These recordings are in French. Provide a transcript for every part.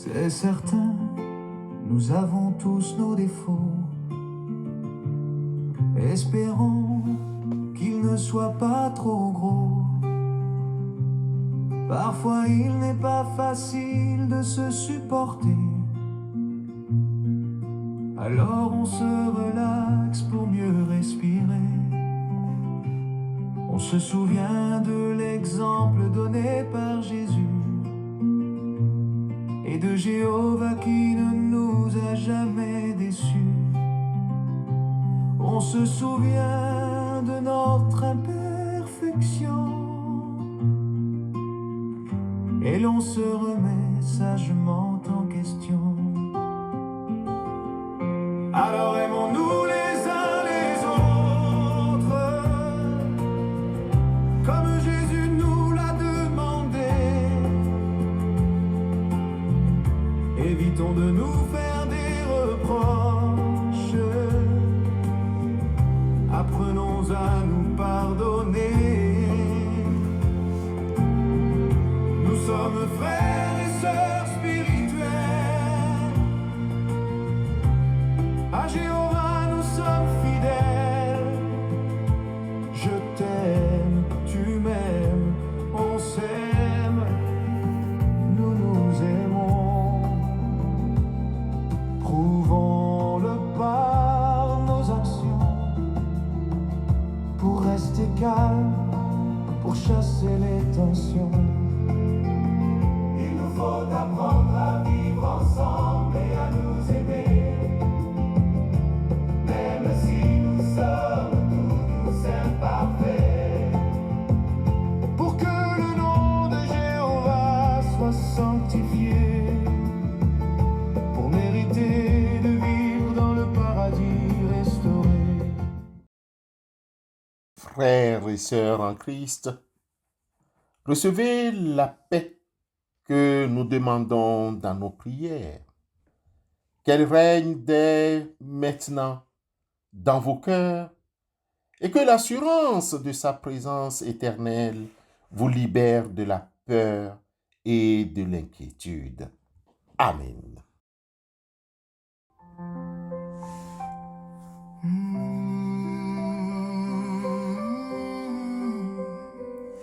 C'est certain, nous avons tous nos défauts. Espérons qu'ils ne soient pas trop gros. Parfois il n'est pas facile de se supporter. Alors on se relaxe pour mieux respirer. On se souvient de l'exemple donné par Jésus et de Jéhovah qui ne nous a jamais déçus. On se souvient de notre imperfection et l'on se remet sagement en question. Alors aimons-nous les uns les autres, comme Jésus nous l'a demandé. Évitons de nous faire des reproches, apprenons à nous pardonner. Nous sommes frères et sœurs spirituels. À Jéhovah nous sommes fidèles. Je t'aime, tu m'aimes, on s'aime, nous nous aimons. Prouvons-le par nos actions, pour rester calme, pour chasser les tensions. Il nous faut apprendre à vivre ensemble et à nous aimer. Même si nous sommes tous imparfaits, pour que le nom de Jéhovah soit sanctifié, pour mériter de vivre dans le paradis restauré. Frères et sœurs en Christ, recevez la paix que nous demandons dans nos prières. Qu'elle règne dès maintenant dans vos cœurs et que l'assurance de sa présence éternelle vous libère de la peur et de l'inquiétude. Amen.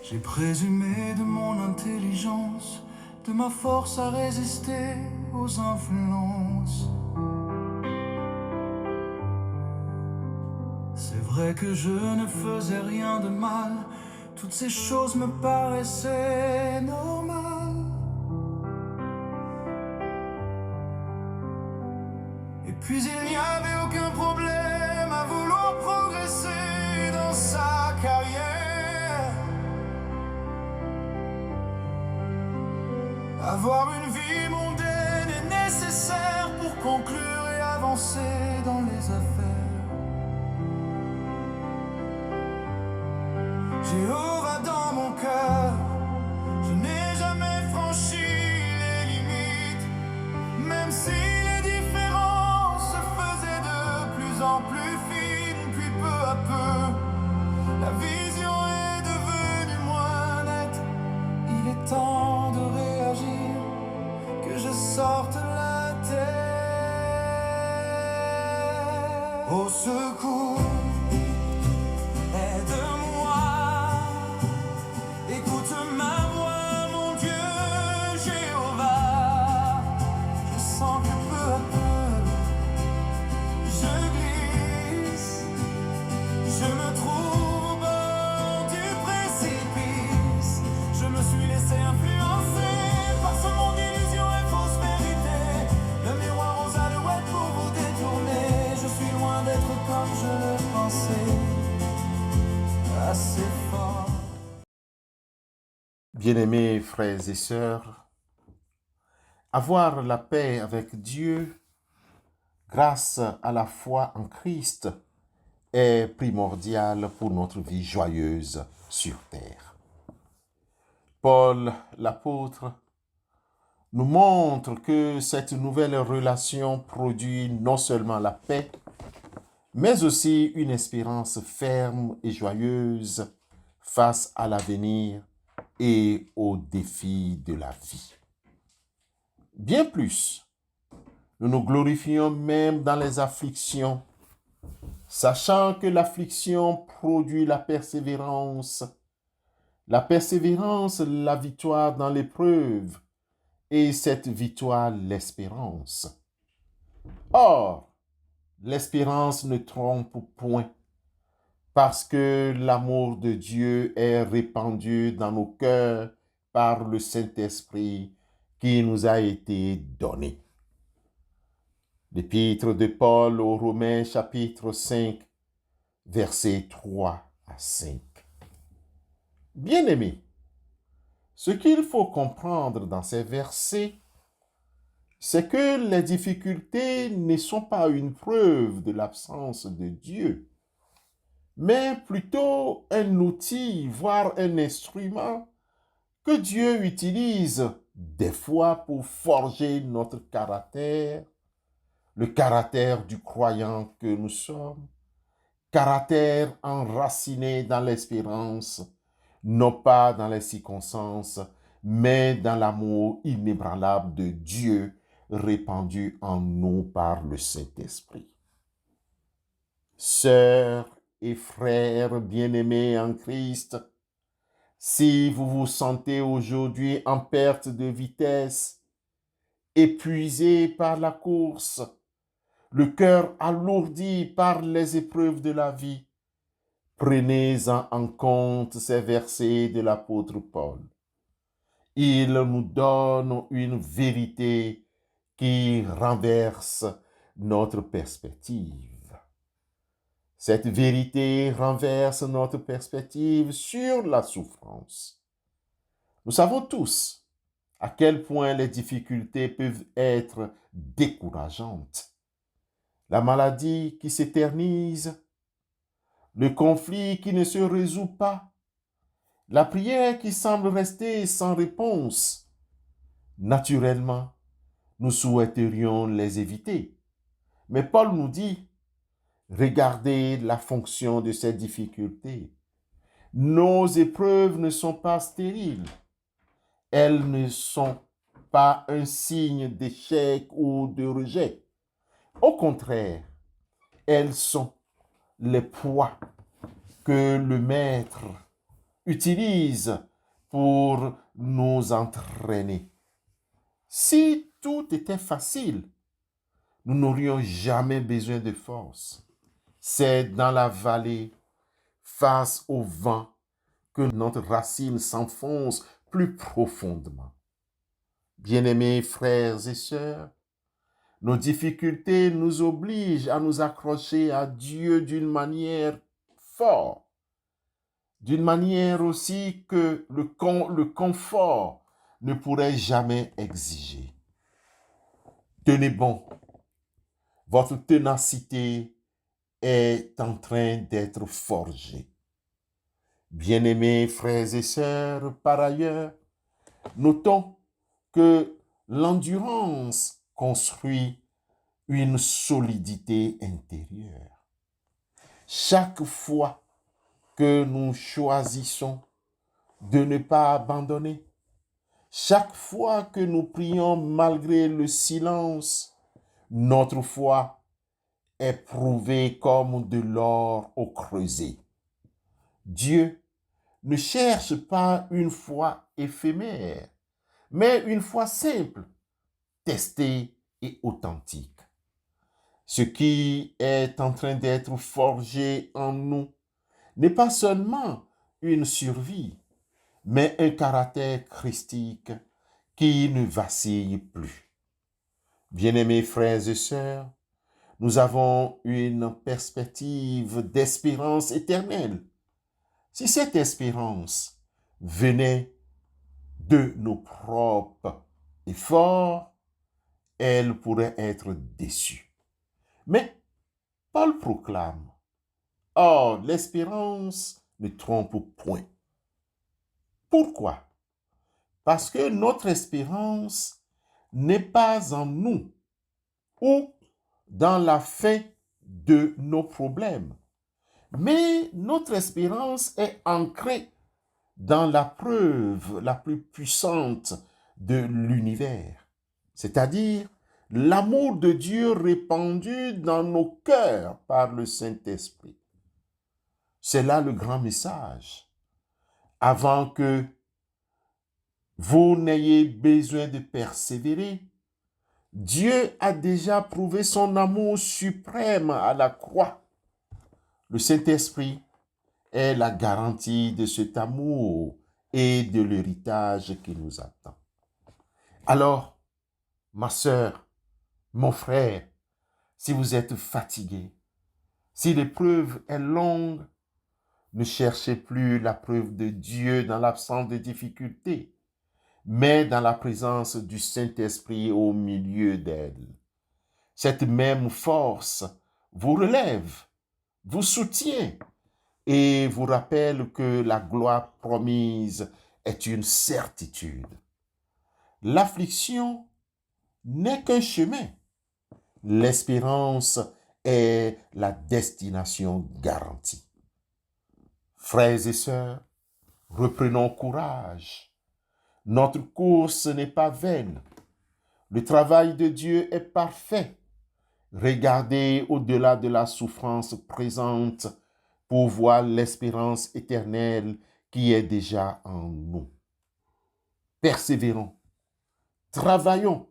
J'ai présumé de mon intelligence, de ma force à résister aux influences. C'est vrai que je ne faisais rien de mal, toutes ces choses me paraissaient normales. Et puis il n'y avait aucun problème à vouloir progresser dans sa carrière. Avoir une vie mondaine est nécessaire pour conclure et avancer dans les affaires. Jéhovah dans mon cœur, je n'ai jamais franchi les limites, même si les différences se faisaient de plus en plus fines, puis peu à peu, la vision est devenue moins nette. Il est temps de réagir, que je sorte la tête. Au secours, aide-moi, écoute ma voix, mon Dieu Jéhovah. Je sens que peu à peu, je glisse, je me trouve au bord du précipice. Je me suis laissé influencer par ce monde d'illusions et fausses vérités. Le miroir aux alouettes pour vous détourner. Je suis loin d'être comme je le pensais, assez fort. Bien-aimés frères et sœurs, avoir la paix avec Dieu grâce à la foi en Christ est primordial pour notre vie joyeuse sur terre. Paul, l'apôtre, nous montre que cette nouvelle relation produit non seulement la paix, mais aussi une espérance ferme et joyeuse face à l'avenir et aux défis de la vie. Bien plus, nous nous glorifions même dans les afflictions, sachant que l'affliction produit la persévérance, la victoire dans l'épreuve, et cette victoire, l'espérance. Or, l'espérance ne trompe point, parce que l'amour de Dieu est répandu dans nos cœurs par le Saint-Esprit qui nous a été donné. L'épître de Paul aux Romains, chapitre 5, versets 3 à 5. Bien-aimés, ce qu'il faut comprendre dans ces versets, c'est que les difficultés ne sont pas une preuve de l'absence de Dieu, mais plutôt un outil, voire un instrument que Dieu utilise des fois pour forger notre caractère, le caractère du croyant que nous sommes, caractère enraciné dans l'espérance, non pas dans les circonstances, mais dans l'amour inébranlable de Dieu répandu en nous par le Saint-Esprit. Sœurs et frères bien-aimés en Christ, si vous vous sentez aujourd'hui en perte de vitesse, épuisé par la course, le cœur alourdi par les épreuves de la vie, prenez-en en compte ces versets de l'apôtre Paul. Il nous donne une vérité qui renverse notre perspective. Cette vérité renverse notre perspective sur la souffrance. Nous savons tous à quel point les difficultés peuvent être décourageantes. La maladie qui s'éternise, le conflit qui ne se résout pas, la prière qui semble rester sans réponse. Naturellement, nous souhaiterions les éviter. Mais Paul nous dit, regardez la fonction de ces difficultés. Nos épreuves ne sont pas stériles. Elles ne sont pas un signe d'échec ou de rejet. Au contraire, elles sont les poids que le Maître utilise pour nous entraîner. Si tout était facile, nous n'aurions jamais besoin de force. C'est dans la vallée, face au vent, que notre racine s'enfonce plus profondément. Bien-aimés frères et sœurs, nos difficultés nous obligent à nous accrocher à Dieu d'une manière forte, d'une manière aussi que le confort ne pourrait jamais exiger. Tenez bon, votre ténacité est en train d'être forgée. Bien-aimés frères et sœurs, par ailleurs, notons que l'endurance construit une solidité intérieure. Chaque fois que nous choisissons de ne pas abandonner, chaque fois que nous prions malgré le silence, notre foi est prouvée comme de l'or au creuset. Dieu ne cherche pas une foi éphémère, mais une foi simple, testée et authentique. Ce qui est en train d'être forgé en nous n'est pas seulement une survie, mais un caractère christique qui ne vacille plus. Bien-aimés frères et sœurs, nous avons une perspective d'espérance éternelle. Si cette espérance venait de nos propres efforts, elle pourrait être déçue. Mais Paul proclame, « Or, l'espérance ne trompe point. » Pourquoi? Parce que notre espérance n'est pas en nous ou dans la fin de nos problèmes, mais notre espérance est ancrée dans la preuve la plus puissante de l'univers, c'est-à-dire l'amour de Dieu répandu dans nos cœurs par le Saint-Esprit. C'est là le grand message. Avant que vous n'ayez besoin de persévérer, Dieu a déjà prouvé son amour suprême à la croix. Le Saint-Esprit est la garantie de cet amour et de l'héritage qui nous attend. Alors, ma sœur, mon frère, si vous êtes fatigué, si l'épreuve est longue, ne cherchez plus la preuve de Dieu dans l'absence de difficultés, mais dans la présence du Saint-Esprit au milieu d'elle. Cette même force vous relève, vous soutient et vous rappelle que la gloire promise est une certitude. L'affliction n'est qu'un chemin. L'espérance est la destination garantie. Frères et sœurs, reprenons courage. Notre course n'est pas vaine. Le travail de Dieu est parfait. Regardez au-delà de la souffrance présente pour voir l'espérance éternelle qui est déjà en nous. Persévérons, travaillons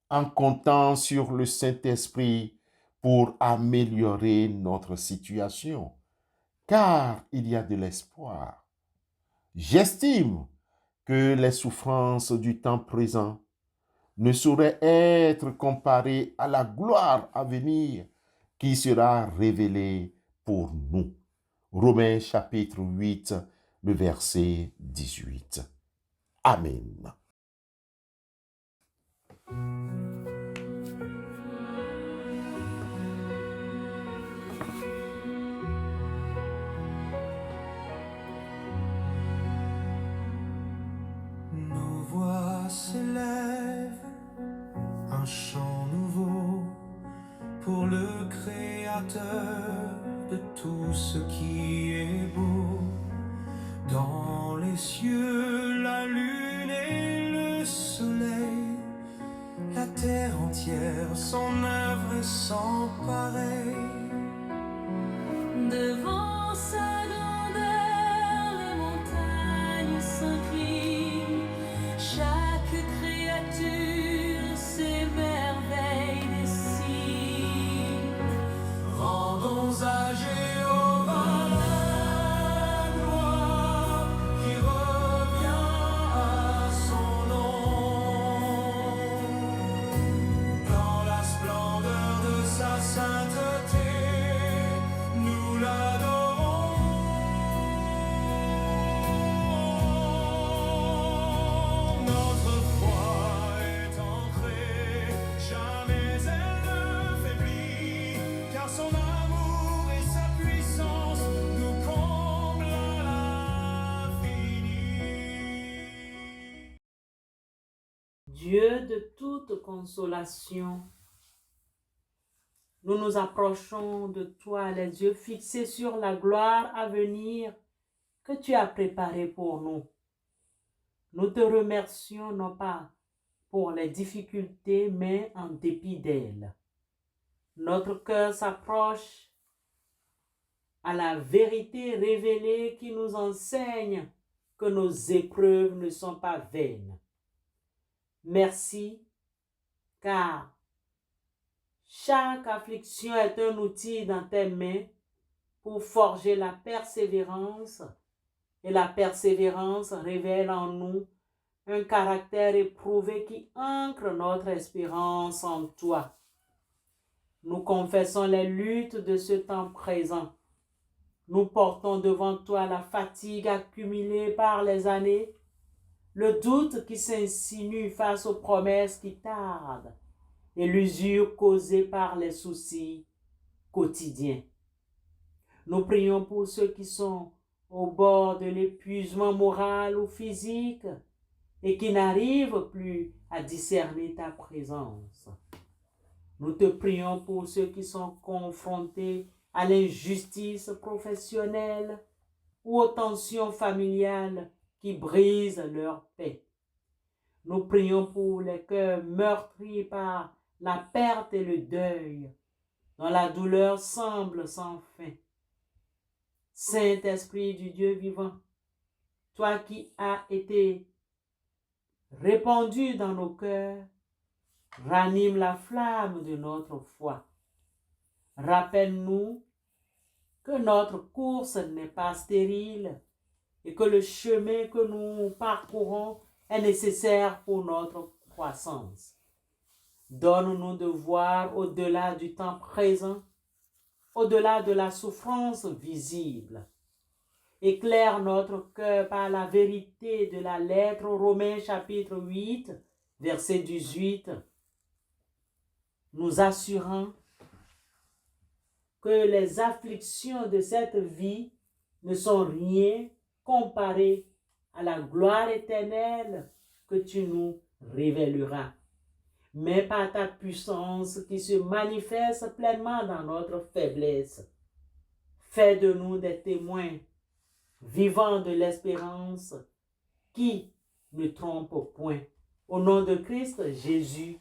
en comptant sur le Saint-Esprit pour améliorer notre situation, car il y a de l'espoir. J'estime que les souffrances du temps présent ne sauraient être comparées à la gloire à venir qui sera révélée pour nous. Romains chapitre 8, le verset 18. Amen. Nos voix s'élèvent, un chant nouveau pour le Créateur de tout ce qui est beau. Dans les cieux, la lune et le soleil, la terre entière, son œuvre est sans pareil. Devant sa grandeur, les montagnes s'inclinent, chaque créature s'émerveille des signes. Rendons à Jéhovah la gloire qui revient à son nom. Dans la splendeur de sa sainteté, nous l'adorons. Notre foi est ancrée, jamais elle ne faiblit, car son amour et sa puissance nous comblent à l'infini. Dieu de toute consolation, nous nous approchons de toi, les yeux fixés sur la gloire à venir que tu as préparée pour nous. Nous te remercions non pas pour les difficultés, mais en dépit d'elles. Notre cœur s'approche à la vérité révélée qui nous enseigne que nos épreuves ne sont pas vaines. Merci, car chaque affliction est un outil dans tes mains pour forger la persévérance, et la persévérance révèle en nous un caractère éprouvé qui ancre notre espérance en toi. Nous confessons les luttes de ce temps présent. Nous portons devant toi la fatigue accumulée par les années, le doute qui s'insinue face aux promesses qui tardent et l'usure causée par les soucis quotidiens. Nous prions pour ceux qui sont au bord de l'épuisement moral ou physique et qui n'arrivent plus à discerner ta présence. Nous te prions pour ceux qui sont confrontés à l'injustice professionnelle ou aux tensions familiales qui brisent leur paix. Nous prions pour les cœurs meurtris par la perte et le deuil, dont la douleur semble sans fin. Saint-Esprit du Dieu vivant, toi qui as été répandu dans nos cœurs, ranime la flamme de notre foi. Rappelle-nous que notre course n'est pas stérile et que le chemin que nous parcourons est nécessaire pour notre croissance. Donne-nous de voir au-delà du temps présent, au-delà de la souffrance visible. Éclaire notre cœur par la vérité de la lettre aux Romains chapitre 8, verset 18, nous assurant que les afflictions de cette vie ne sont rien comparées à la gloire éternelle que tu nous révéleras. Mais par ta puissance qui se manifeste pleinement dans notre faiblesse, fais de nous des témoins vivants de l'espérance qui ne trompe point. Au nom de Christ Jésus,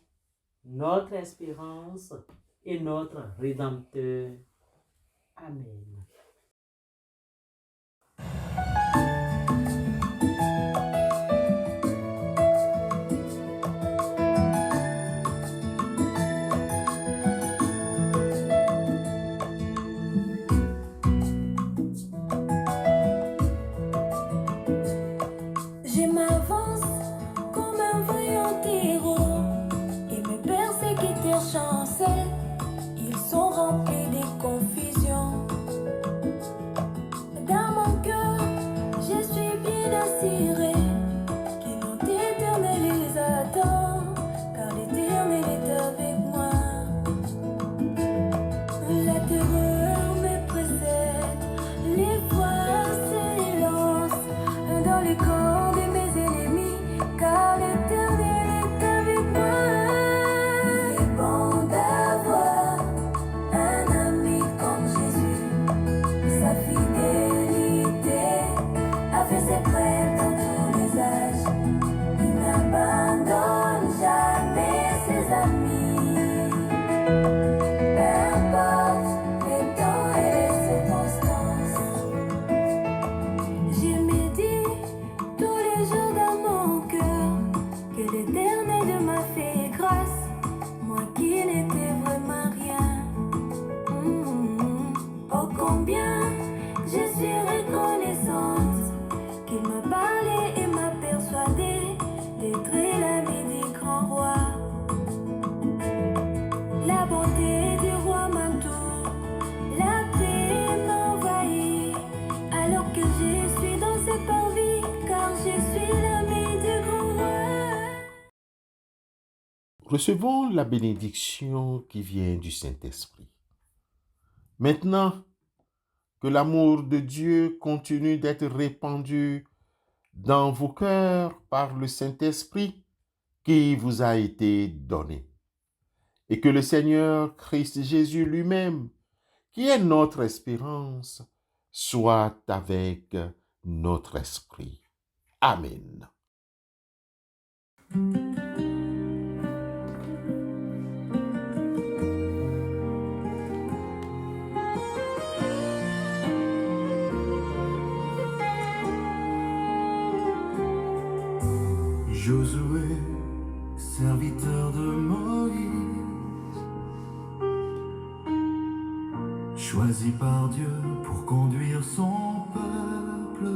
notre espérance et notre Rédempteur. Amen. Je m'avance comme un vaillant héros et mes persécuteurs chancellent. Ils sont remplis de confusion. Dans mon cœur, je suis bien assuré que notre Éternel les attend, car l'Éternel est avec moi. La terreur me précède, l'effroi s'élance dans le corps de mes ennemis, car l'Éternel est avec moi. C'est bon d'avoir un ami comme Jésus. Sa fidélité a fait ses preuves dans tous les âges. Il n'abandonne jamais ses amis. Peu importe les temps et les circonstances. Je me dis tous les jours dans mon cœur que l'Éternel m'a fait grâce, moi qui n'étais vraiment rien. Oh combien je suis reconnaissante qu'il m'a parlé et m'a persuadé d'être l'ami du grand roi. La bonté du roi m'entoure, la paix m'envahit, alors que je suis dans cette parvis, car je suis l'ami du grand roi. Recevons la bénédiction qui vient du Saint-Esprit. Maintenant que l'amour de Dieu continue d'être répandu dans vos cœurs par le Saint-Esprit qui vous a été donné, et que le Seigneur Christ Jésus lui-même, qui est notre espérance, soit avec notre esprit. Amen. Josué, serviteur de Moïse, choisi par Dieu pour conduire son peuple,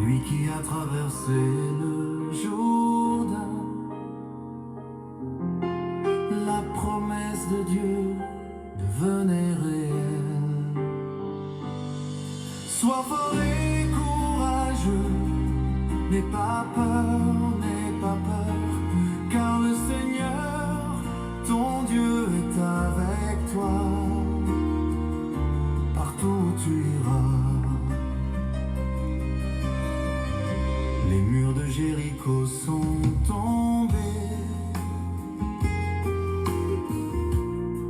lui qui a traversé le Jourdain, la promesse de Dieu devenait réelle. Sois fort et courageux, n'aie pas peur, car le Seigneur, ton Dieu est avec toi, partout où tu iras. Les murs de Jéricho sont tombés,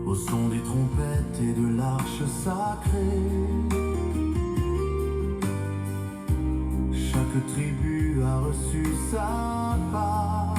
au son des trompettes et de l'arche sacrée. Chaque tribu as reçu sa part.